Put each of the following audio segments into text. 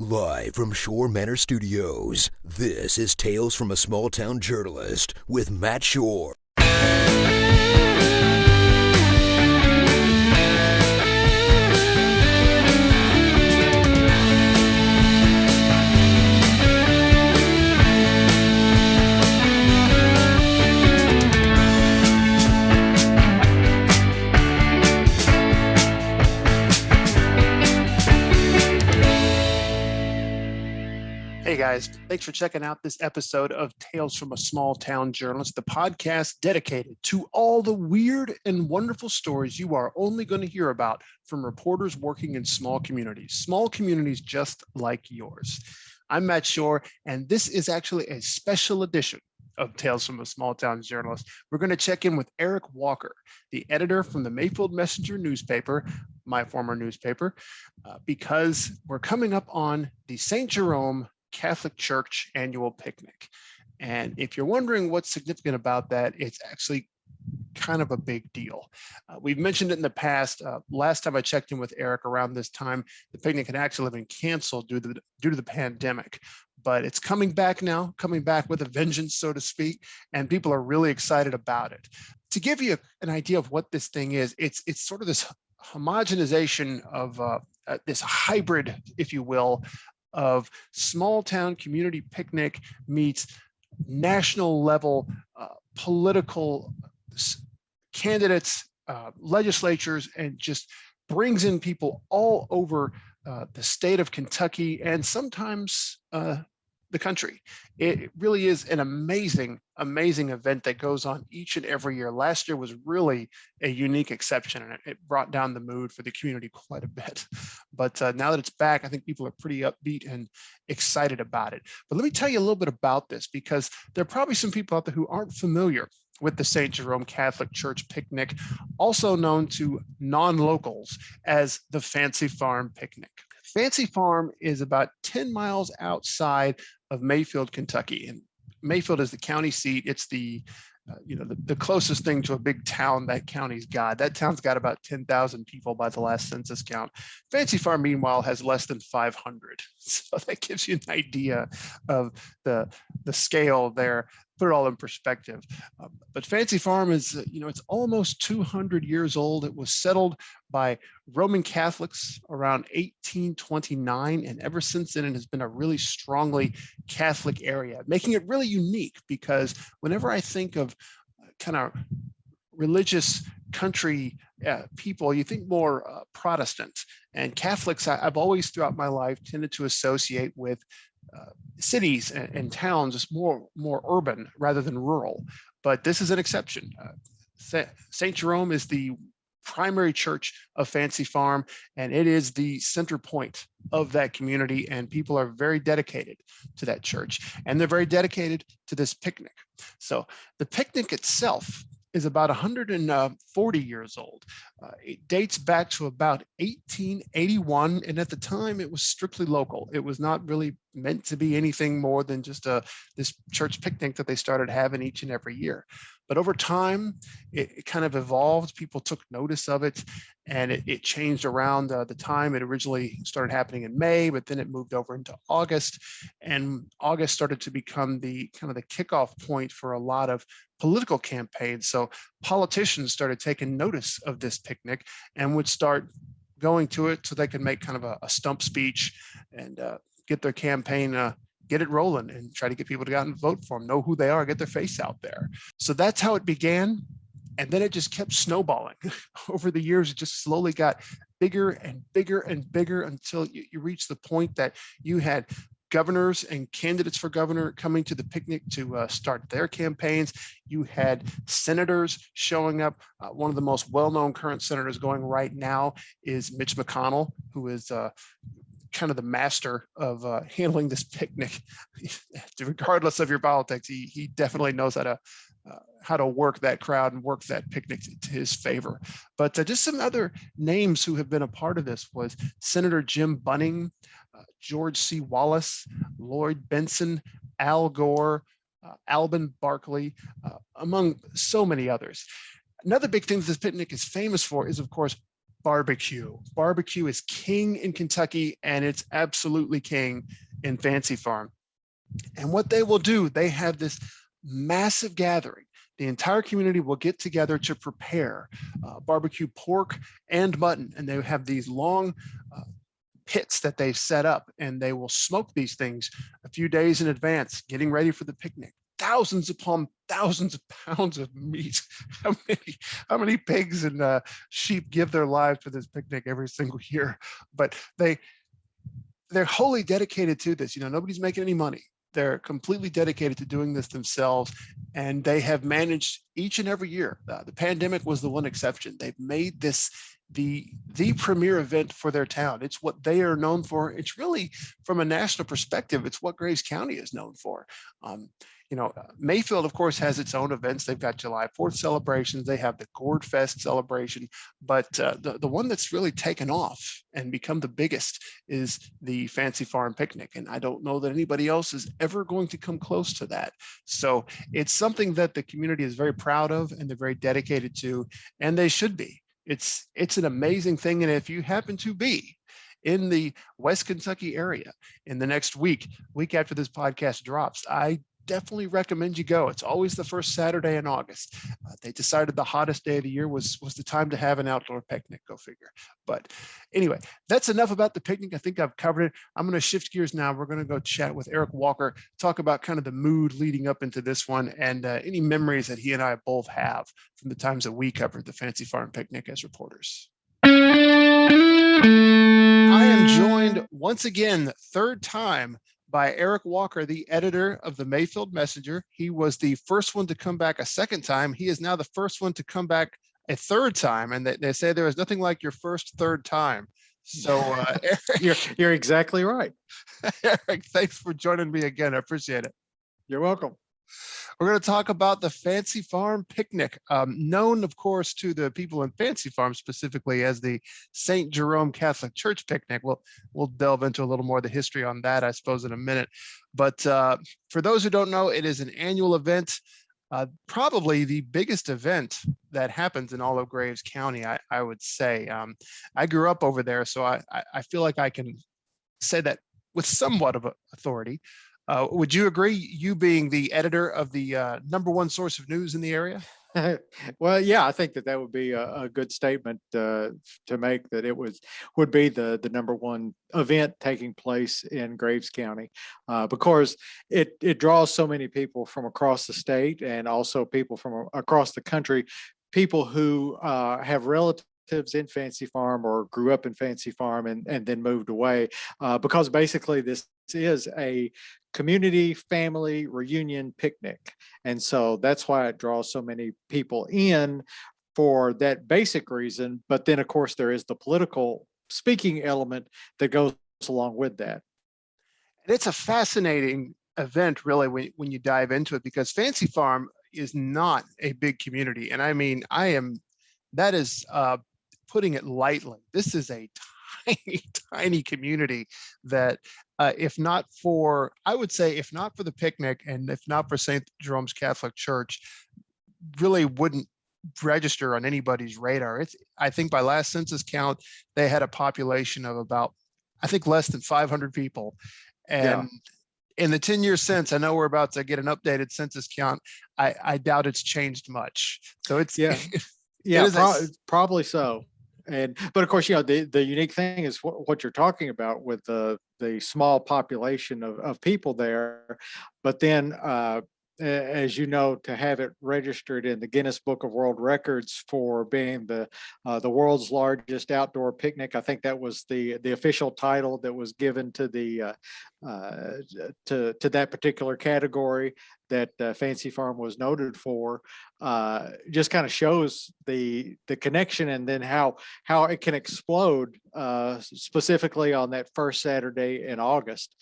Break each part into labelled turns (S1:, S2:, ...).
S1: Live from Schorr Manor Studios, this is Tales from a Small Town Journalist with Matt Schorr.
S2: Hey guys, thanks for checking out this episode of Tales from a Small Town Journalist, the podcast dedicated to all the weird and wonderful stories you are only going to hear about from reporters working in small communities just like yours. I'm Matt Schorr, and this is actually a special edition of Tales from a Small Town Journalist. We're going to check in with Eric Walker, the editor from the Mayfield Messenger newspaper, my former newspaper, because we're coming up on the St. Jerome Catholic Church annual picnic. And if you're wondering what's significant about that, it's actually kind of a big deal. We've mentioned it in the past. Last time I checked in with Eric around this time, the picnic had actually been canceled due to the pandemic. But it's coming back now, coming back with a vengeance, so to speak, and people are really excited about it. To give you an idea of what this thing is, it's sort of this homogenization of this hybrid, if you will, of small town community picnic meets national level political candidates, legislatures, and just brings in people all over the state of Kentucky and sometimes the country. It really is an amazing event that goes on each and every year. Last year was really a unique exception, and it brought down the mood for the community quite a bit. But now that it's back, I think people are pretty upbeat and excited about it. But let me tell you a little bit about this, because there are probably some people out there who aren't familiar with the St. Jerome Catholic Church picnic, also known to non-locals as the Fancy Farm Picnic. Fancy Farm is about 10 miles outside of Mayfield, Kentucky. And Mayfield is the county seat. It's the closest thing to a big town that county's got. That town's got about 10,000 people by the last census count. Fancy Farm, meanwhile, has less than 500. So that gives you an idea of the scale there. Put it all in perspective. But Fancy Farm is, it's almost 200 years old. It was settled by Roman Catholics around 1829. And ever since then, it has been a really strongly Catholic area, making it really unique, because whenever I think of kind of religious country people, you think more Protestant. And Catholics, I've always throughout my life tended to associate with cities and towns as more urban rather than rural. But this is an exception. St. Jerome is the primary church of Fancy Farm, and it is the center point of that community, and people are very dedicated to that church, and they're very dedicated to this picnic. So the picnic itself is about 140 years old. It dates back to about 1881, and at the time it was strictly local. It was not really meant to be anything more than just this church picnic that they started having each and every year. But over time, it kind of evolved. People took notice of it, and it changed around the time. It originally started happening in May, but then it moved over into August, and August started to become the kind of the kickoff point for a lot of political campaigns. So politicians started taking notice of this picnic and would start going to it so they could make kind of a stump speech and get their campaign get it rolling and try to get people to go out and vote for them, know who they are, get their face out there. So that's how it began. And then it just kept snowballing. Over the years, it just slowly got bigger and bigger and bigger until you reach the point that you had governors and candidates for governor coming to the picnic to start their campaigns. You had senators showing up. One of the most well-known current senators going right now is Mitch McConnell, who is kind of the master of handling this picnic. Regardless of your politics, he definitely knows how to work that crowd and work that picnic to his favor. But just some other names who have been a part of this was Senator Jim Bunning, George C. Wallace, Lloyd Benson, Al Gore, Alban Barkley, among so many others. Another big thing this picnic is famous for is, of course, barbecue. Barbecue is king in Kentucky, and it's absolutely king in Fancy Farm. And what they will do, they have this massive gathering. The entire community will get together to prepare barbecue pork and mutton, and they have these long pits that they've set up, and they will smoke these things a few days in advance, getting ready for the picnic. Thousands upon thousands of pounds of meat. How many pigs and sheep give their lives for this picnic every single year? But they're wholly dedicated to this. Nobody's making any money. They're completely dedicated to doing this themselves, and they have managed each and every year. The pandemic was the one exception. They've made this the premier event for their town. It's what they are known for. It's really, from a national perspective, it's what Graves County is known for. Mayfield, of course, has its own events. They've got July 4th celebrations. They have the Gourd Fest celebration. But the one that's really taken off and become the biggest is the Fancy Farm Picnic. And I don't know that anybody else is ever going to come close to that. So it's something that the community is very proud of, and they're very dedicated to, and they should be. It's an amazing thing. And if you happen to be in the West Kentucky area in the next week after this podcast drops, I definitely recommend you go. It's always the first Saturday in August. They decided the hottest day of the year was the time to have an outdoor picnic. Go figure. But anyway, that's enough about the picnic. I think I've covered it. I'm going to shift gears now. We're going to go chat with Eric Walker, talk about kind of the mood leading up into this one, and any memories that he and I both have from the times that we covered the Fancy Farm Picnic as reporters. I am joined once again, third time, by Eric Walker, the editor of the Mayfield Messenger. He was the first one to come back a second time. He is now the first one to come back a third time. And they say there is nothing like your first third time. So
S3: Eric, you're exactly right.
S2: Eric, thanks for joining me again. I appreciate it.
S3: You're welcome.
S2: We're going to talk about the Fancy Farm Picnic, known, of course, to the people in Fancy Farm specifically as the St. Jerome Catholic Church Picnic. We'll delve into a little more of the history on that, I suppose, in a minute. But for those who don't know, it is an annual event, probably the biggest event that happens in all of Graves County, I would say. I grew up over there, so I feel like I can say that with somewhat of authority. Would you agree, you being the editor of the number one source of news in the area?
S3: Well, yeah, I think that would be a good statement to make, that it would be the number one event taking place in Graves County, because it draws so many people from across the state, and also people from across the country, people who have relatives in Fancy Farm or grew up in Fancy Farm and then moved away, because basically this is a community family reunion picnic. And so that's why it draws so many people in, for that basic reason. But then, of course, there is the political speaking element that goes along with that.
S2: And it's a fascinating event, really, when you dive into it, because Fancy Farm is not a big community. And I mean, that is putting it lightly. This is a tiny community that if not for the picnic, and if not for St. Jerome's Catholic Church, really wouldn't register on anybody's radar. I think by last census count, they had a population of about, I think, less than 500 people. And in the 10 years since, I know we're about to get an updated census count. I doubt it's changed much. So it's
S3: probably so. But of course, the unique thing is what you're talking about with the small population of people there. But then, as you know, to have it registered in the Guinness Book of World Records for being the world's largest outdoor picnic, I think that was the official title that was given to the to that particular category that Fancy Farm was noted for. Just kind of shows the connection, and then how it can explode, specifically on that first Saturday in August,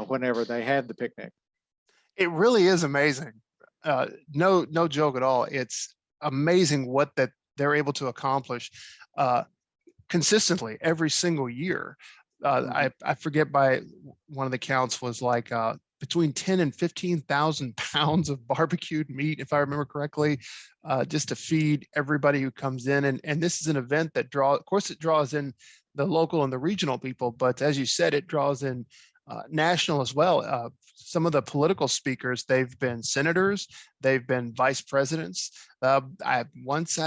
S3: whenever they have the picnic.
S2: It really is amazing. No joke at all. It's amazing what that they're able to accomplish consistently every single year. I forget, by one of the counts was like between 10 and 15,000 pounds of barbecued meat, if I remember correctly, just to feed everybody who comes in. And this is an event that of course, it draws in the local and the regional people, but as you said, it draws in national as well. Some of the political speakers, they've been senators, they've been vice presidents. I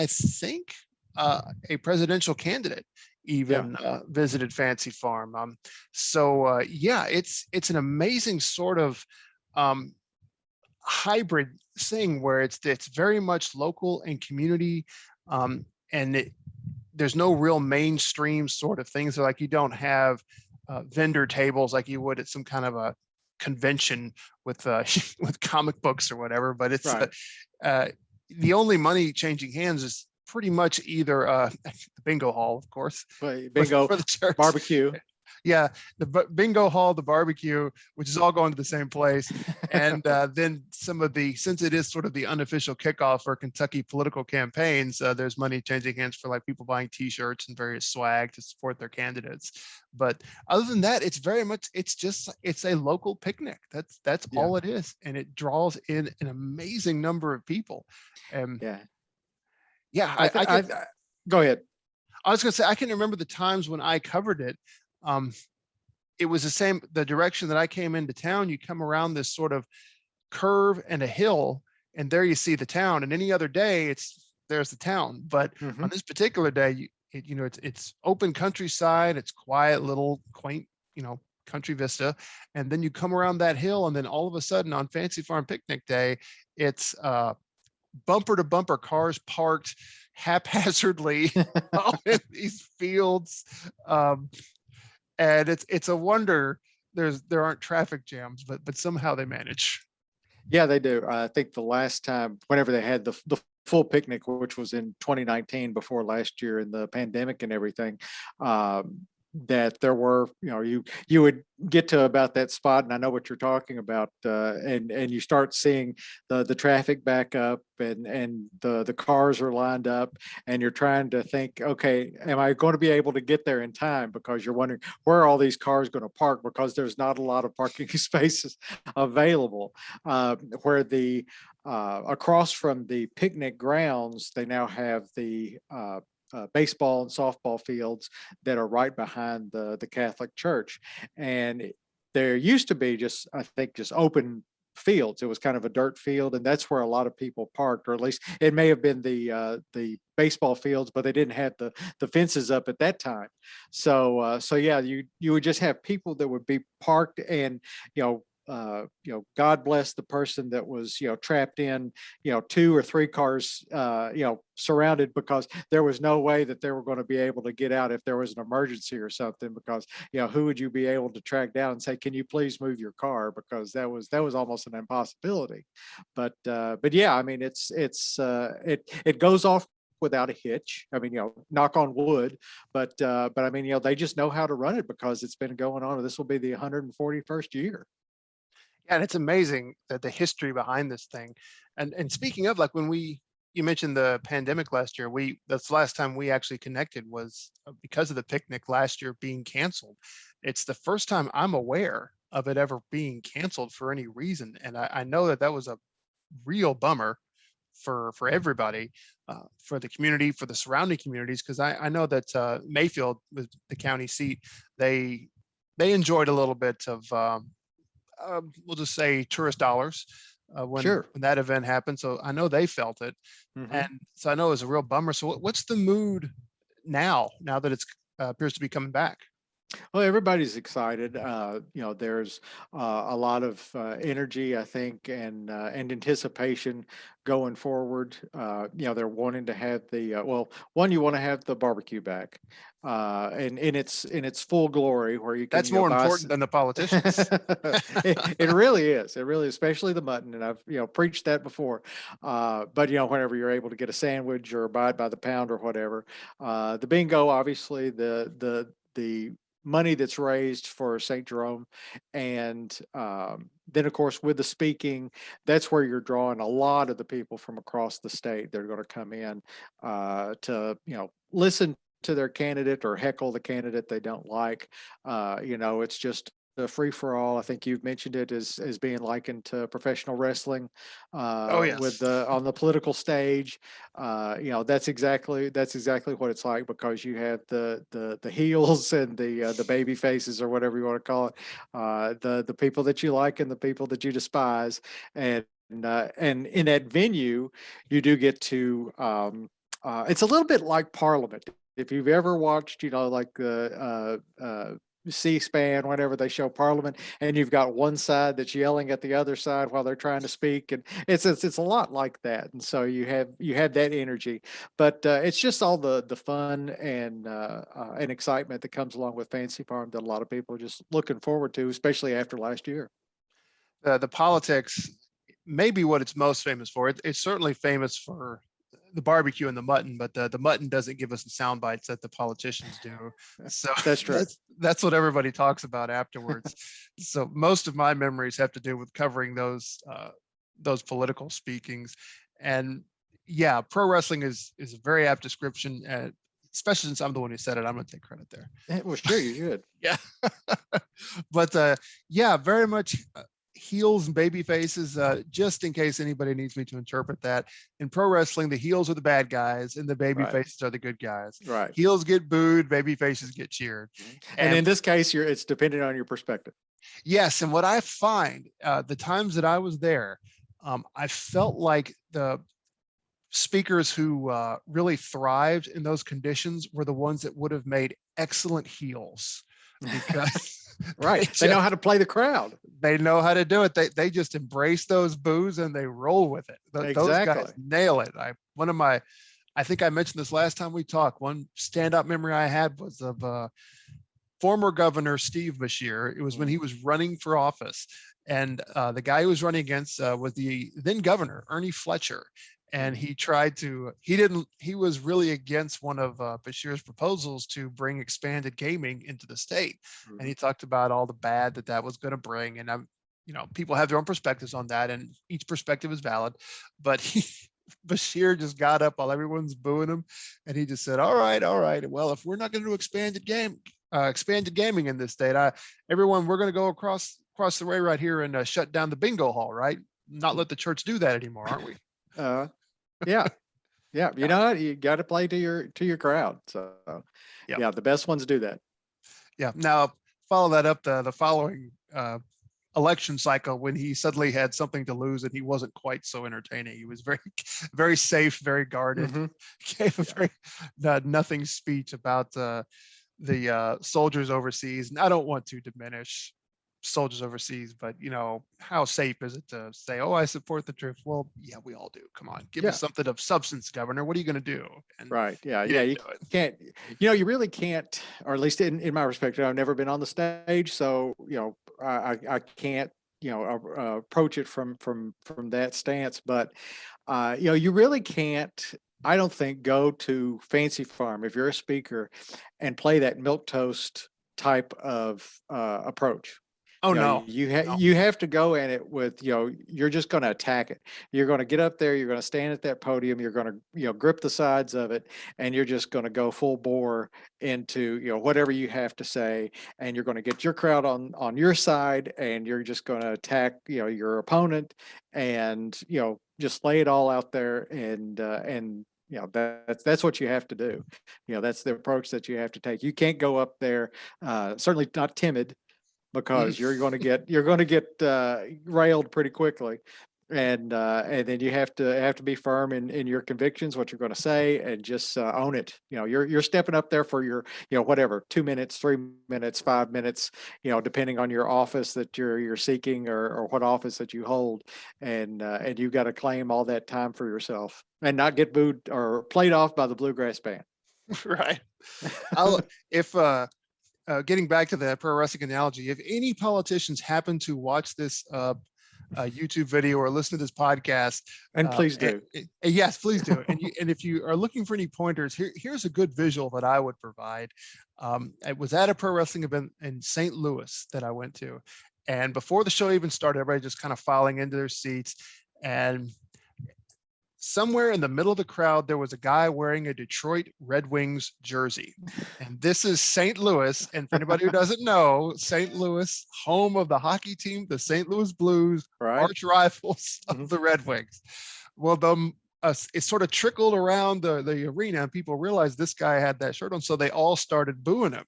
S2: think a presidential candidate even visited Fancy Farm. Yeah, it's an amazing sort of hybrid thing where it's very much local and community, and there's no real mainstream sort of things. So like you don't have vendor tables like you would at some kind of a convention with with comic books or whatever. But it's the only money changing hands is pretty much either the bingo hall, of course,
S3: bingo
S2: for the church.
S3: Barbecue.
S2: Yeah, the bingo hall, the barbecue, which is all going to the same place. And then since it is sort of the unofficial kickoff for Kentucky political campaigns, there's money changing hands for like people buying t-shirts and various swag to support their candidates. But other than that, it's a local picnic. That's all it is. And it draws in an amazing number of people.
S3: Go ahead.
S2: I was going to say, I can remember the times when I covered it. It was the direction that I came into town. You come around this sort of curve and a hill, and there you see the town. And any other day, there's the town. But on this particular day, it's open countryside. It's quiet, little quaint, country vista. And then you come around that hill, and then all of a sudden on Fancy Farm Picnic Day, it's bumper to bumper cars parked haphazardly in these fields. And it's a wonder there aren't traffic jams, but somehow they manage.
S3: Yeah, they do. I think the last time, whenever they had the full picnic, which was in 2019, before last year in the pandemic and everything, that there were, you would get to about that spot, and I know what you're talking about, and you start seeing the traffic back up, and the cars are lined up, and you're trying to think, okay, am I going to be able to get there in time? Because you're wondering, where are all these cars going to park, because there's not a lot of parking spaces available. Where across from the picnic grounds, they now have the baseball and softball fields that are right behind the Catholic Church. And there used to be just open fields. It was kind of a dirt field, and that's where a lot of people parked, or at least it may have been the baseball fields, but they didn't have the fences up at that time. So yeah, you would just have people that would be parked, and God bless the person that was, trapped in, 2 or 3 cars, surrounded, because there was no way that they were going to be able to get out if there was an emergency or something, because, who would you be able to track down and say, can you please move your car? Because that was almost an impossibility. But yeah, I mean, it goes off without a hitch. I mean, knock on wood, but I mean, they just know how to run it, because it's been going on. This will be the 141st year.
S2: Yeah, and it's amazing that the history behind this thing. And speaking of, like, you mentioned the pandemic last year, that's the last time we actually connected was because of the picnic last year being canceled. It's the first time I'm aware of it ever being canceled for any reason. And I know that was a real bummer for everybody, for the community, for the surrounding communities, because I know that Mayfield, the county seat, they enjoyed a little bit of we'll just say tourist dollars when that event happened. So I know they felt it. And so I know it was a real bummer. So what's the mood now that it's appears to be coming back?
S3: Well, everybody's excited. There's a lot of energy, I think, and anticipation going forward. They're wanting to have you want to have the barbecue back, and in its full glory, where you can.
S2: That's more important than the politicians.
S3: It really is. It really, especially the mutton, and I've preached that before. But whenever you're able to get a sandwich or buy it by the pound or whatever, the bingo, obviously, the money that's raised for St. Jerome. And then, of course, with the speaking, that's where you're drawing a lot of the people from across the state. They're going to come in to, listen to their candidate or heckle the candidate they don't like. It's just a free for all. I think you've mentioned it as being likened to professional wrestling,
S2: Oh
S3: with
S2: yes.
S3: the on the political stage. That's exactly what it's like, because you have the heels and the baby faces, or whatever you want to call it, the people that you like and the people that you despise, and in that venue, you do get to. It's a little bit like Parliament. If you've ever watched, like the C-SPAN, whenever they show Parliament, and you've got one side that's yelling at the other side while they're trying to speak, and it's a lot like that. And so you have that energy, but it's just all the fun and excitement that comes along with Fancy Farm that a lot of people are just looking forward to, especially after last year.
S2: The politics may be what it's most famous for. It's certainly famous for the barbecue and the mutton, but the mutton doesn't give us the sound bites that the politicians do. So
S3: That's true.
S2: that's what everybody talks about afterwards. So most of my memories have to do with covering those political speakings. And yeah, pro wrestling is a very apt description, especially since I'm the one who said it. I'm going to take credit there.
S3: Well, sure, you should.
S2: Yeah. But yeah, very much heels and baby faces, just in case anybody needs me to interpret that. In pro wrestling, the heels are the bad guys and the baby
S3: Right.
S2: faces are the good guys.
S3: Right.
S2: Heels get booed, baby faces get cheered.
S3: And in this case, it's dependent on your perspective.
S2: Yes, and what I find, the times that I was there, I felt like the speakers who really thrived in those conditions were the ones that would have made excellent heels, because
S3: Right. They know how to play the crowd.
S2: they know how to do it. They just embrace those boos and they roll with it. Those guys
S3: Exactly.
S2: nail it. I think I mentioned this last time we talked. One standout memory I had was of former Governor Steve Beshear. It was when he was running for office, and the guy who was running against was the then governor, Ernie Fletcher. And he was really against one of Beshear's proposals to bring expanded gaming into the state.
S3: Mhm.
S2: And he talked about all the bad that was going to bring. And people have their own perspectives on that, and each perspective is valid. But Beshear just got up while everyone's booing him, and he just said, all right. Well, if we're not going to do expanded gaming in this state, everyone, we're going to go across the way right here and shut down the bingo hall, right? Not let the church do that anymore, aren't we?
S3: Yeah. Yeah. You know what? You got to play to your crowd. So
S2: Yep.
S3: yeah, the best ones do that.
S2: Yeah. Now follow that up the following election cycle, when he suddenly had something to lose and he wasn't quite so entertaining. He was very, very safe, very guarded.
S3: Mhm.
S2: Gave a very nothing speech about the soldiers overseas. And I don't want to diminish soldiers overseas, but how safe is it to say, oh, I support the troops? Well, yeah, we all do. Come on, give us something of substance, Governor. What are you going to do? And
S3: right. Yeah.
S2: you
S3: Yeah. You can't, you really can't, or at least in my perspective, I've never been on the stage. So, I can't, approach it from that stance, but, you really can't, I don't think, go to Fancy Farm if you're a speaker and play that milquetoast type of approach.
S2: Oh no.
S3: You have to go in it with, you're just going to attack it. You're going to get up there, you're going to stand at that podium, you're going to, grip the sides of it, and you're just going to go full bore into, whatever you have to say, and you're going to get your crowd on your side, and you're just going to attack, your opponent, and, just lay it all out there, and that's what you have to do. That's the approach that you have to take. You can't go up there, certainly not timid, because you're going to get railed pretty quickly, and then you have to be firm in your convictions, what you're going to say, and just own it. You're stepping up there for your whatever, 2 minutes, 3 minutes, 5 minutes, depending on your office that you're seeking, or what office that you hold, and you've got to claim all that time for yourself and not get booed or played off by the Bluegrass Band.
S2: Right. Getting back to the pro wrestling analogy, if any politicians happen to watch this YouTube video or listen to this podcast,
S3: and please do.
S2: Yes, please do. And if you are looking for any pointers, here's a good visual that I would provide. It was at a pro wrestling event in St. Louis that I went to, and before the show even started, everybody just kind of filing into their seats, and somewhere in the middle of the crowd, there was a guy wearing a Detroit Red Wings jersey. And this is St. Louis. And for anybody who doesn't know, St. Louis, home of the hockey team, the St. Louis Blues, arch rivals of the Red Wings. Well, it sort of trickled around the arena, and people realized this guy had that shirt on. So they all started booing him,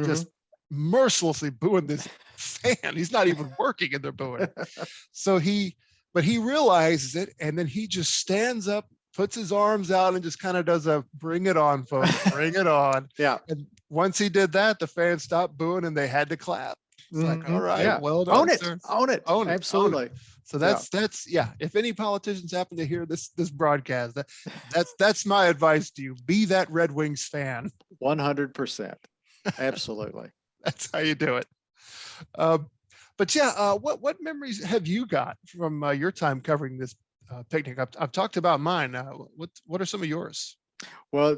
S2: just mercilessly booing this fan. He's not even working and they're booing him. So he realizes it, and then he just stands up, puts his arms out, and just kind of does a "bring it on, folks, bring it on."
S3: Yeah.
S2: And once he did that, the fans stopped booing and they had to clap. It's like, all right, well done, sir.
S3: Own it. Absolutely.
S2: Own it. So that's if any politicians happen to hear this broadcast, that's my advice to you. Be that Red Wings fan.
S3: 100%. Absolutely.
S2: That's how you do it. But yeah, what memories have you got from your time covering this picnic? I've talked about mine. What are some of yours?
S3: Well,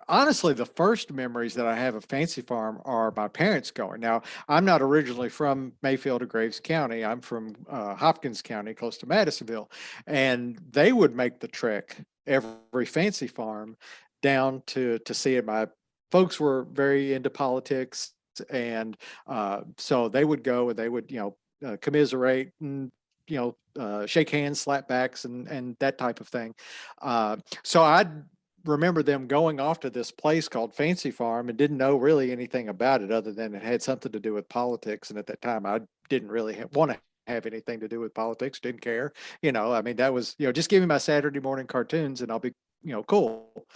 S3: honestly, the first memories that I have of Fancy Farm are my parents going. Now, I'm not originally from Mayfield or Graves County. I'm from Hopkins County, close to Madisonville, and they would make the trek every Fancy Farm down to see it. My folks were very into politics, and so they would go and they would, commiserate and shake hands, slap backs, and that type of thing. So I remember them going off to this place called Fancy Farm and didn't know really anything about it other than it had something to do with politics. And at that time, I didn't really want to have anything to do with politics. Didn't care. I mean, that was, just give me my Saturday morning cartoons and I'll be, cool.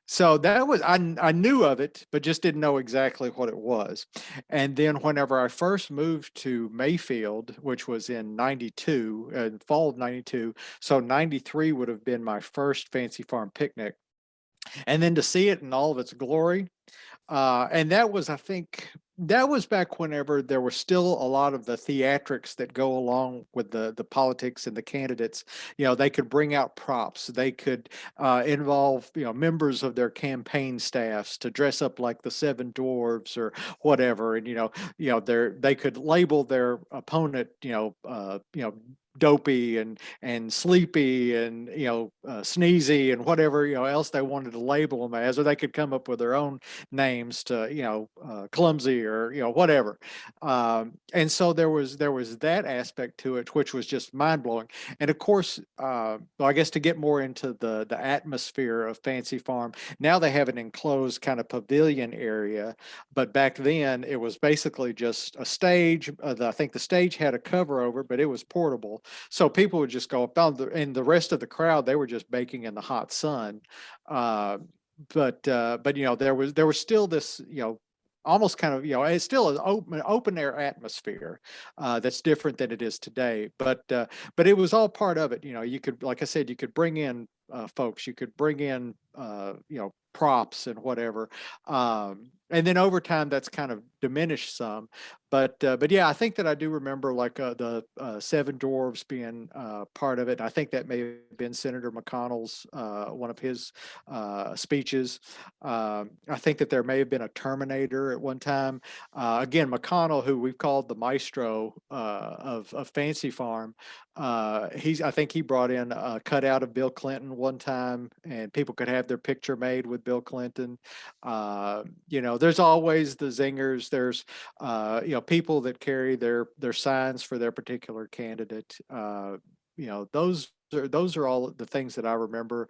S3: So that was, I knew of it, but just didn't know exactly what it was. And then whenever I first moved to Mayfield, which was in 92, fall of 92, so 93 would have been my first Fancy Farm picnic. And then to see it in all of its glory, and that was, I think, that was back whenever there were still a lot of the theatrics that go along with the politics and the candidates. They could bring out props. They could involve, members of their campaign staffs to dress up like the Seven Dwarves or whatever. And, they could label their opponent, dopey and sleepy and sneezy and whatever else they wanted to label them as, or they could come up with their own names to clumsy or whatever. And so there was that aspect to it, which was just mind-blowing. And of course, I guess to get more into the atmosphere of Fancy Farm, now they have an enclosed kind of pavilion area, but back then it was basically just a stage. I think the stage had a cover over it, but it was portable. So people would just go up and the rest of the crowd, they were just baking in the hot sun. But there was still this, almost kind of, it's still an open air atmosphere that's different than it is today. But it was all part of it. You could, like I said, you could bring in folks, you could bring in, props and whatever. And then over time, that's kind of diminished some. But yeah, I think that I do remember like the Seven Dwarves being part of it. And I think that may have been Senator McConnell's one of his speeches. I think that there may have been a Terminator at one time. Again, McConnell, who we've called the maestro of Fancy Farm, I think he brought in a cutout of Bill Clinton one time, and people could have their picture made with Bill Clinton. There's always the zingers. There's people that carry their signs for their particular candidate. Those are all the things that I remember.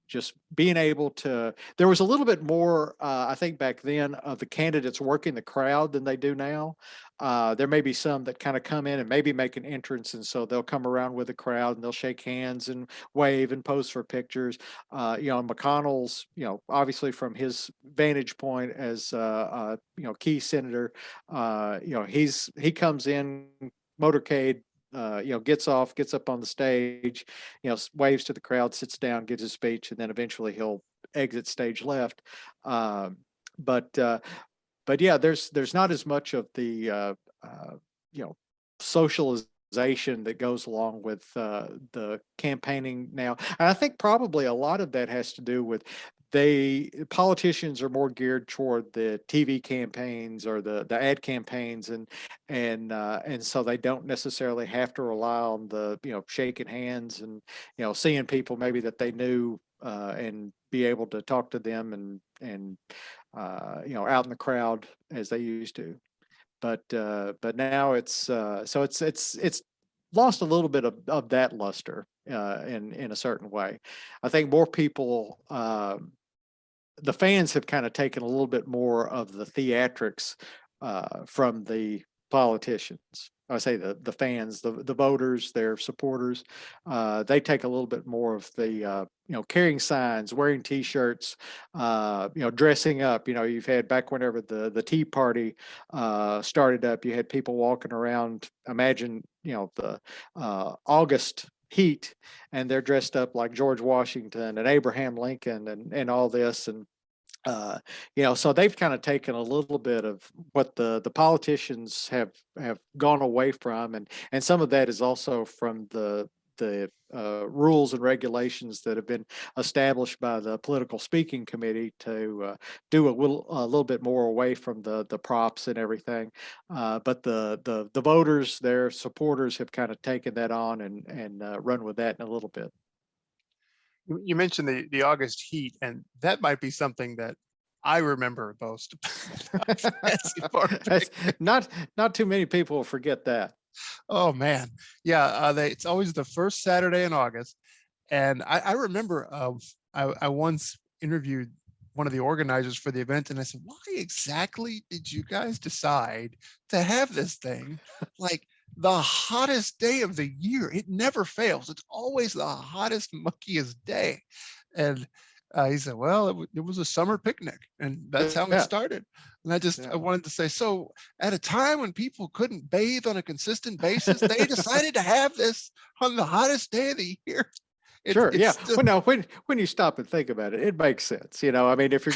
S3: Just being able to, there was a little bit more, I think back then, of the candidates working the crowd than they do now. There may be some that kind of come in and maybe make an entrance, and so they'll come around with the crowd and they'll shake hands and wave and pose for pictures. McConnell's, obviously from his vantage point as key senator, he comes in motorcade, gets up on the stage, waves to the crowd, sits down, gives his speech, and then eventually he'll exit stage left. But yeah, there's not as much of the socialization that goes along with the campaigning now. And I think probably a lot of that has to do with politicians are more geared toward the TV campaigns or the ad campaigns, and so they don't necessarily have to rely on the shaking hands and seeing people maybe that they knew, and be able to talk to them and out in the crowd as they used to. But now it's it's lost a little bit of that luster, in a certain way. I think more people, the fans have kind of taken a little bit more of the theatrics, from the politicians. I say the fans, the voters, their supporters, they take a little bit more of the, carrying signs, wearing T-shirts, dressing up. You've had back whenever the Tea Party started up, you had people walking around. Imagine, the August heat, and they're dressed up like George Washington and Abraham Lincoln and all this. And so they've kind of taken a little bit of what the politicians have gone away from, and some of that is also from the rules and regulations that have been established by the political speaking committee to do a little bit more away from the props and everything. But the voters, their supporters, have kind of taken that on and run with that in a little bit.
S2: You mentioned the August heat, and that might be something that I remember most.
S3: Not too many people will forget that.
S2: Oh man, yeah. It's always the first Saturday in August, and I remember I once interviewed one of the organizers for the event, and I said, "Why exactly did you guys decide to have this thing like the hottest day of the year? It never fails. It's always the hottest, muckiest day." And he said, "Well, it was a summer picnic, and that's how it started." And I wanted to say, so at a time when people couldn't bathe on a consistent basis, they decided to have this on the hottest day of the year.
S3: Sure. Yeah. Well, no, when you stop and think about it, it makes sense. I mean, if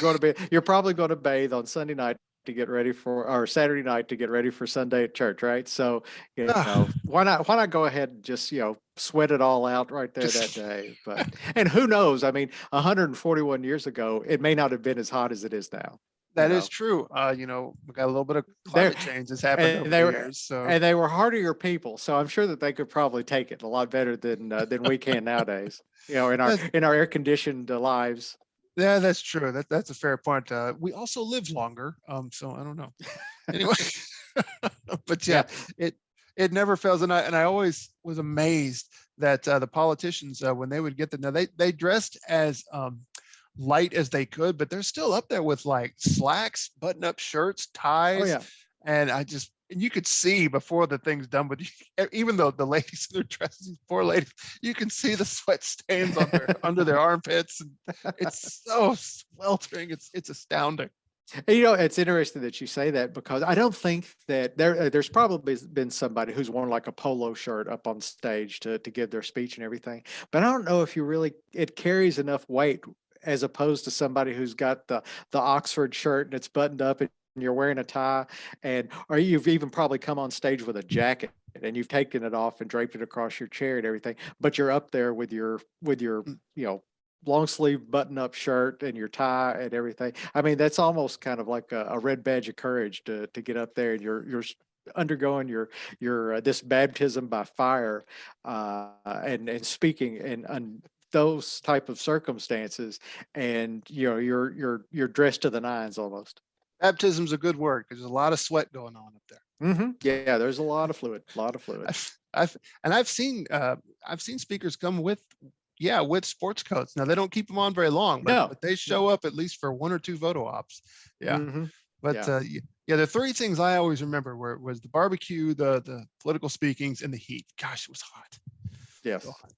S3: you're probably going to bathe on Sunday night to get ready or Saturday night to get ready for Sunday at church, right? So, why not go ahead and just, sweat it all out right there that day. But, and who knows? I mean, 141 years ago, it may not have been as hot as it is now.
S2: That is true. We got a little bit of climate change that's happened over the years. So,
S3: and they were hardier people, so I'm sure that they could probably take it a lot better than we can nowadays. In our air conditioned lives.
S2: Yeah, that's true. That's a fair point. We also live longer, so I don't know. Anyway, but it never fails, and I always was amazed that the politicians, when they would get now they dressed as light as they could, but they're still up there with like slacks, button-up shirts, ties.
S3: Oh, yeah.
S2: And you could see before the thing's done, but even though the ladies in their dresses, these poor ladies, you can see the sweat stains on under their armpits. And it's so sweltering. It's astounding.
S3: It's interesting that you say that, because I don't think that there's probably been somebody who's worn like a polo shirt up on stage to give their speech and everything. But I don't know if it carries enough weight as opposed to somebody who's got the Oxford shirt and it's buttoned up and you're wearing a tie, or you've even probably come on stage with a jacket and you've taken it off and draped it across your chair and everything, but you're up there with your long sleeve button up shirt and your tie and everything. I mean, that's almost kind of like a red badge of courage to get up there, and you're undergoing your this baptism by fire, and speaking in those type of circumstances, and you're dressed to the nines almost.
S2: Baptism's a good word, because there's a lot of sweat going on up there.
S3: Mm-hmm. Yeah, there's a lot of fluid.
S2: I've seen speakers come with sports coats. Now they don't keep them on very long, but they show up at least for one or two photo ops. Yeah. Mm-hmm. But the three things I always remember was the barbecue, the political speakings, and the heat. Gosh, it was hot.
S3: Yes.
S2: So hot.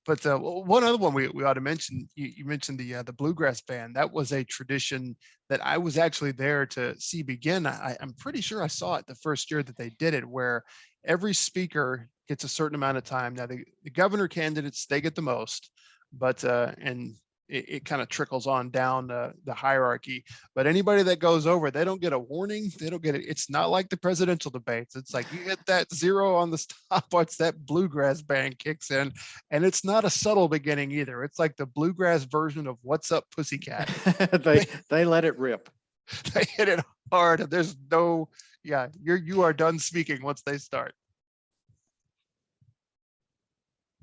S2: But one other one we ought to mention, you mentioned the Bluegrass Band. That was a tradition that I was actually there to see begin. I'm pretty sure I saw it the first year that they did it, where every speaker gets a certain amount of time. Now the governor candidates, they get the most, but and it kind of trickles on down the hierarchy. But anybody that goes over, they don't get a warning. They don't get it. It's not like the presidential debates. It's like you hit that 0 on the stopwatch, that Bluegrass Band kicks in, and it's not a subtle beginning either. It's like the bluegrass version of "What's Up, Pussycat."
S3: They let it rip.
S2: They hit it hard. There's no, yeah, you are done speaking once they start.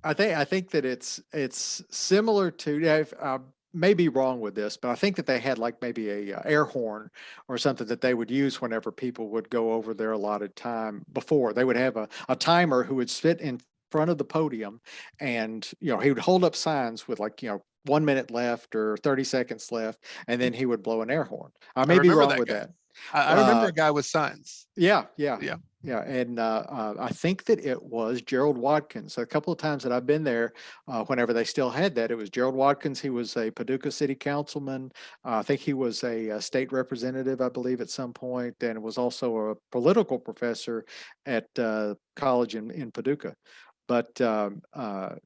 S3: I think that it's similar to, yeah, I may be wrong with this, but I think that they had like maybe a air horn or something that they would use whenever people would go over their allotted time. Before they would have a timer who would sit in front of the podium, and he would hold up signs with like 1 minute left or 30 seconds left, and then he would blow an air horn. I may be wrong with that.
S2: I remember a guy with signs.
S3: Yeah. And I think that it was Gerald Watkins. A couple of times that I've been there, whenever they still had that, it was Gerald Watkins. He was a Paducah city councilman. I think he was a state representative, I believe, at some point, and was also a political professor at college in Paducah. But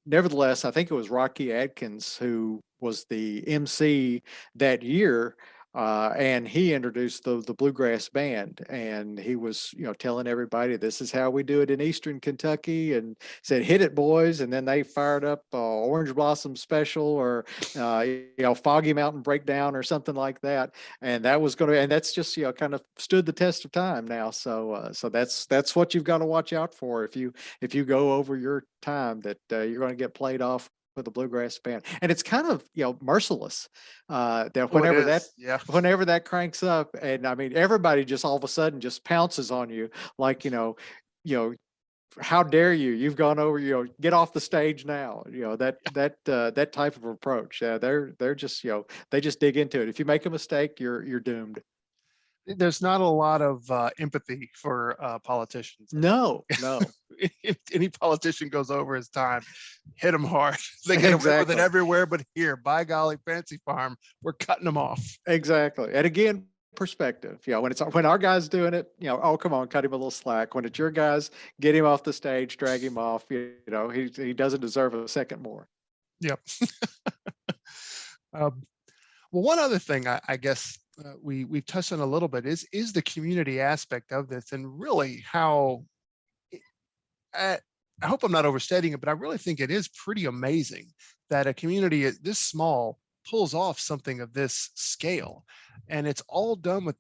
S3: nevertheless, I think it was Rocky Adkins who was the MC that year. And he introduced the Bluegrass Band, and he was, telling everybody this is how we do it in Eastern Kentucky, and said, "Hit it, boys!" And then they fired up Orange Blossom Special, or Foggy Mountain Breakdown, or something like that. And that was and that's just kind of stood the test of time now. So that's what you've got to watch out for if you go over your time, that you're going to get played off with the Bluegrass Band. And it's kind of merciless, that whenever that cranks up, and I mean everybody just all of a sudden just pounces on you, like how dare you, you've gone over, get off the stage now, that type of approach. They're just they just dig into it. If you make a mistake, you're doomed.
S2: There's not a lot of empathy for politicians.
S3: No.
S2: If any politician goes over his time, hit them hard. They get away with it everywhere, but here, by golly, Fancy Farm, we're cutting them off.
S3: Exactly. And again, perspective. When our guy's doing it, oh, come on, cut him a little slack. When it's your guys, get him off the stage, drag him off. He doesn't deserve a second more.
S2: Yep. Well, one other thing I guess we've touched on a little bit is the community aspect of this, and really how I hope I'm not overstating it, but I really think it is pretty amazing that a community this small pulls off something of this scale. And it's all done with,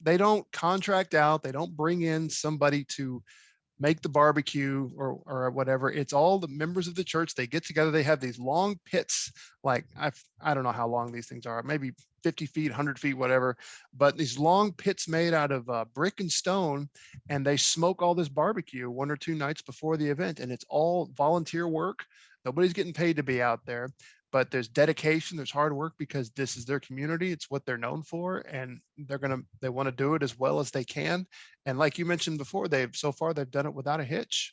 S2: they don't contract out, they don't bring in somebody to make the barbecue or whatever. It's all the members of the church. They get together, they have these long pits, like I don't know how long these things are, maybe 50 feet, 100 feet, whatever, but these long pits made out of brick and stone, and they smoke all this barbecue 1 or 2 nights before the event, and it's all volunteer work. Nobody's getting paid to be out there, but there's dedication, there's hard work, because this is their community. It's what they're known for, and they want to do it as well as they can. And like you mentioned before, they've done it without a hitch.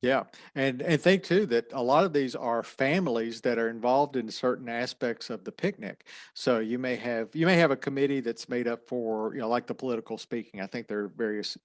S3: Yeah. And think too that a lot of these are families that are involved in certain aspects of the picnic. So you may have a committee that's made up for, like the political speaking. I think there are various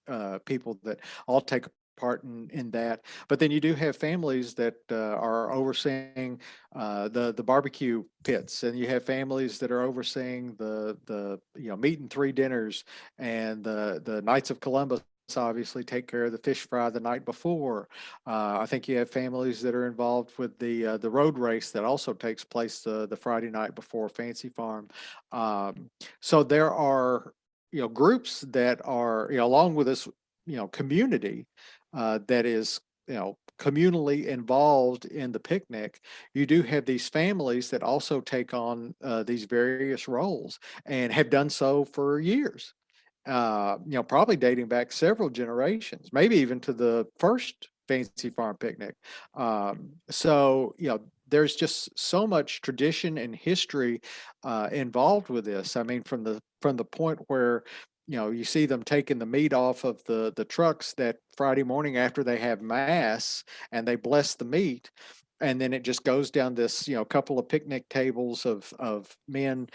S3: people that all take part in that. But then you do have families that are overseeing the barbecue pits, and you have families that are overseeing the meat and 3 dinners, and the Knights of Columbus obviously take care of the fish fry the night before. I think you have families that are involved with the road race that also takes place the Friday night before Fancy Farm. So there are groups that are along with this community that is communally involved in the picnic. You do have these families that also take on these various roles, and have done so for years. Probably dating back several generations, maybe even to the first Fancy Farm picnic. So there's just so much tradition and history involved with this. I mean, from the point where you see them taking the meat off of the trucks that Friday morning after they have mass, and they bless the meat. And then it just goes down this, couple of picnic tables of men,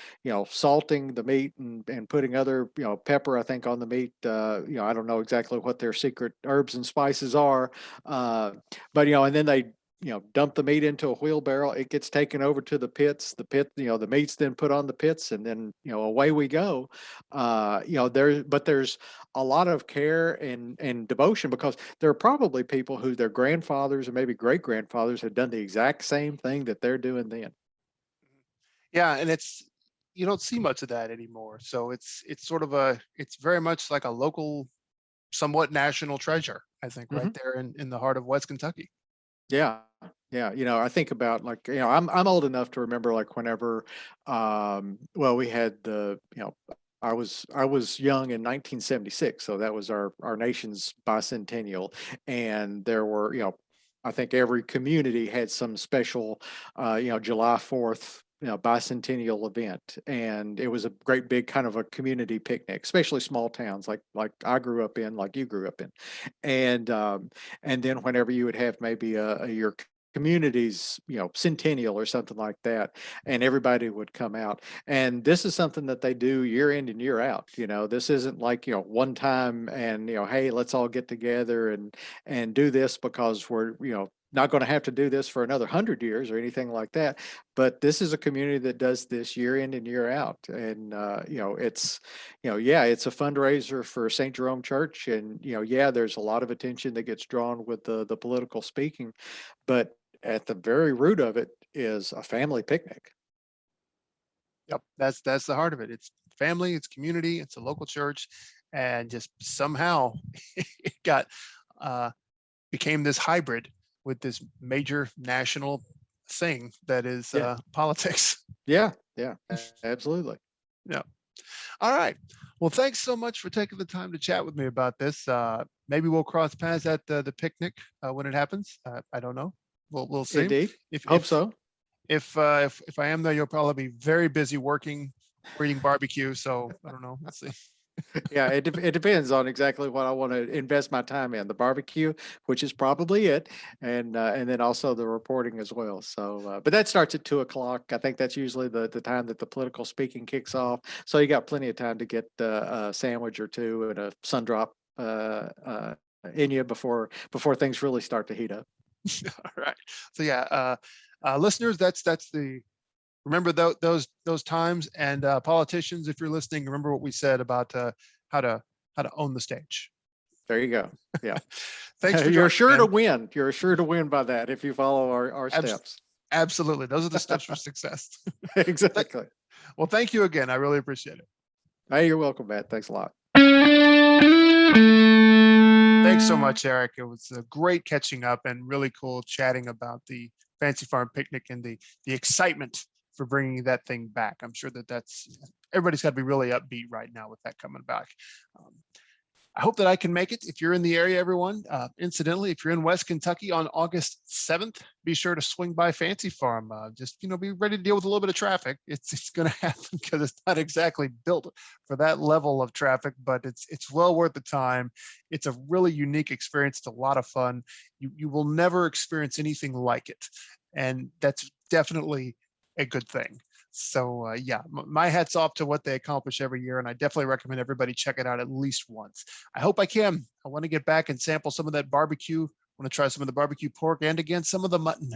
S3: salting the meat and putting other, pepper, I think, on the meat. I don't know exactly what their secret herbs and spices are. But, and then they dump the meat into a wheelbarrow. It gets taken over to the pits. The pit, the meat's then put on the pits, and then away we go. There's a lot of care and devotion, because there are probably people who their grandfathers or maybe great grandfathers have done the exact same thing that they're doing then.
S2: Yeah, and you don't see much of that anymore. So it's sort of it's very much like a local, somewhat national treasure, I think, right
S3: Mhm.
S2: there in the heart of West Kentucky.
S3: Yeah. Yeah. I think about, like, I'm old enough to remember, like, whenever, well, we had I was young in 1976, so that was our nation's bicentennial, and there were, I think every community had some special, July 4th, bicentennial event, and it was a great big kind of a community picnic, especially small towns like I grew up in, like you grew up in, and then whenever you would have maybe your community's centennial or something like that, and everybody would come out, and this is something that they do year in and year out. This isn't like one time, and hey, let's all get together and do this because we're not going to have to do this for another 100 years or anything like that. But this is a community that does this year in and year out, and it's yeah, it's a fundraiser for St. Jerome Church, and yeah, there's a lot of attention that gets drawn with the political speaking, but at the very root of it is a family picnic.
S2: Yep, that's the heart of it. It's family, it's community, it's a local church, and just somehow it got uh, became this hybrid with this major national thing that is
S3: Yeah,
S2: politics.
S3: yeah, yeah, absolutely.
S2: Yeah. All right. Well, thanks so much for taking the time to chat with me about this. Maybe we'll cross paths at the picnic when it happens. I don't know. We'll see.
S3: Indeed.
S2: If
S3: Hope
S2: if
S3: so.
S2: if I am there, you'll probably be very busy working or eating barbecue. So I don't know. We'll see.
S3: Yeah, it depends on exactly what I want to invest my time in. The barbecue, which is probably it, and then also the reporting as well. So, but that starts at 2 o'clock. I think that's usually the time that the political speaking kicks off. So you got plenty of time to get a sandwich or two and a sun drop in you before things really start to heat up.
S2: All right. So yeah, listeners, that's the remember those times, and politicians, if you're listening, remember what we said about how to own the stage.
S3: There you go. Yeah.
S2: Thanks for
S3: You're
S2: joining
S3: sure
S2: me,
S3: to
S2: man.
S3: win. You're sure to win by that if you follow our
S2: Abs-
S3: steps.
S2: Absolutely, those are the steps for success. Th-
S3: Exactly.
S2: well, thank you again. I really appreciate it.
S3: Hey, you're welcome, Matt. Thanks a lot.
S2: Thanks so much, Eric. It was great catching up and really cool chatting about the Fancy Farm Picnic and the excitement for bringing that thing back. I'm sure that's everybody's got to be really upbeat right now with that coming back. Um, I hope that I can make it. If you're in the area, everyone, incidentally, if you're in West Kentucky on August 7th, be sure to swing by Fancy Farm. Just, be ready to deal with a little bit of traffic. It's going to happen because it's not exactly built for that level of traffic, but it's well worth the time. It's a really unique experience. It's a lot of fun. You will never experience anything like it. And that's definitely a good thing. So yeah, my hat's off to what they accomplish every year, and I definitely recommend everybody check it out at least once. I hope I can. I want to get back and sample some of that barbecue. I want to try some of the barbecue pork, and again, some of the mutton.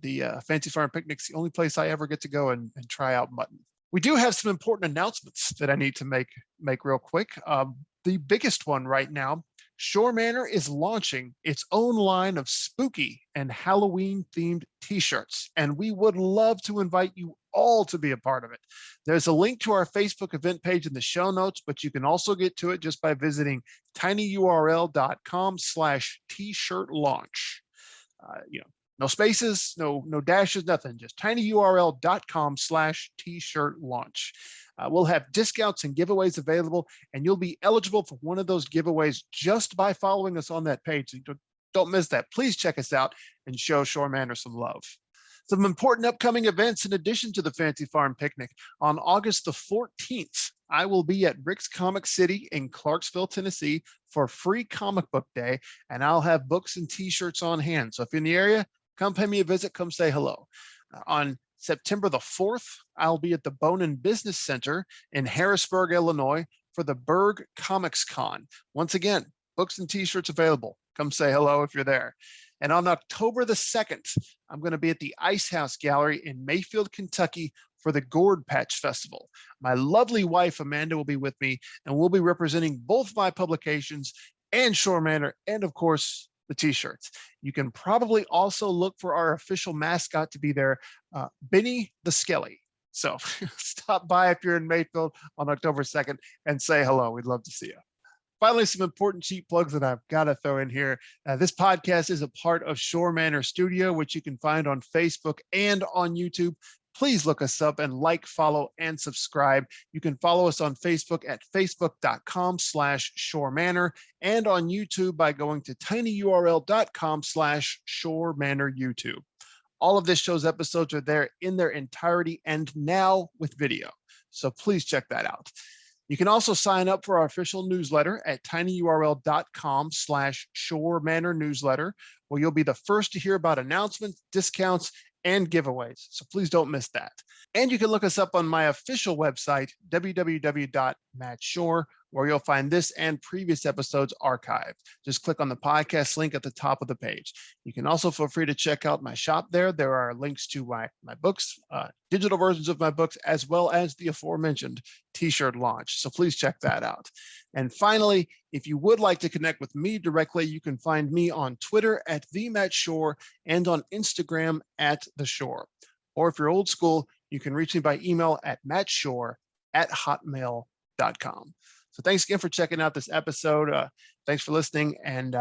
S2: The Fancy Farm Picnic's the only place I ever get to go and try out mutton. We do have some important announcements that I need to make real quick. The biggest one right now, Schorr Manor is launching its own line of spooky and Halloween themed t-shirts, and we would love to invite you all to be a part of it. There's a link to our Facebook event page in the show notes, but you can also get to it just by visiting tinyurl.com/t-shirt launch. No spaces, no dashes, nothing, just tinyurl.com/t-shirt launch. We'll have discounts and giveaways available, and you'll be eligible for one of those giveaways just by following us on that page. So don't miss that. Please check us out and show Schorr Manor some love. Some important upcoming events in addition to the Fancy Farm Picnic. On August the 14th, I will be at Rick's Comic City in Clarksville, Tennessee for free comic book day, and I'll have books and t-shirts on hand. So if you're in the area, come pay me a visit, come say hello. On September the 4th, I'll be at the Bonin Business Center in Harrisburg, Illinois for the Berg Comics Con. Once again, books and t-shirts available. Come say hello if you're there. And on October the 2nd, I'm going to be at the Ice House Gallery in Mayfield, Kentucky for the Gourd Patch Festival. My lovely wife, Amanda, will be with me, and we'll be representing both my publications and Schorr Manor, and of course, the t-shirts. You can probably also look for our official mascot to be there, Benny the Skelly. So stop by if you're in Mayfield on October 2nd and say hello. We'd love to see you. Finally, some important cheap plugs that I've got to throw in here. This podcast is a part of Schorr Manor Studio, which you can find on Facebook and on YouTube. Please look us up and like, follow, and subscribe. You can follow us on Facebook at facebook.com/Schorr Manor and on YouTube by going to tinyurl.com/Schorr Manor YouTube. All of this show's episodes are there in their entirety and now with video. So please check that out. You can also sign up for our official newsletter at tinyurl.com/Schorr Manor newsletter, where you'll be the first to hear about announcements, discounts, and giveaways. So please don't miss that. And you can look us up on my official website, www.mattschorr, where you'll find this and previous episodes archived. Just click on the podcast link at the top of the page. You can also feel free to check out my shop there. There are links to my books, digital versions of my books, as well as the aforementioned t-shirt launch. So please check that out. And finally, if you would like to connect with me directly, you can find me on Twitter at @TheMattSchorr and on Instagram at @TheSchorr. Or if you're old school, you can reach me by email at mattschorr@hotmail.com. So thanks again for checking out this episode. Thanks for listening. And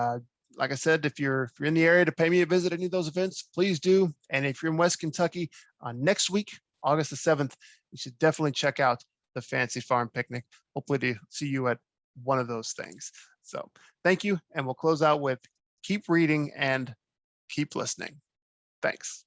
S2: like I said, if you're in the area to pay me a visit at any of those events, please do. And if you're in West Kentucky, next week, August the 7th, you should definitely check out the Fancy Farm Picnic. Hopefully to see you at one of those things. So thank you. And we'll close out with keep reading and keep listening. Thanks.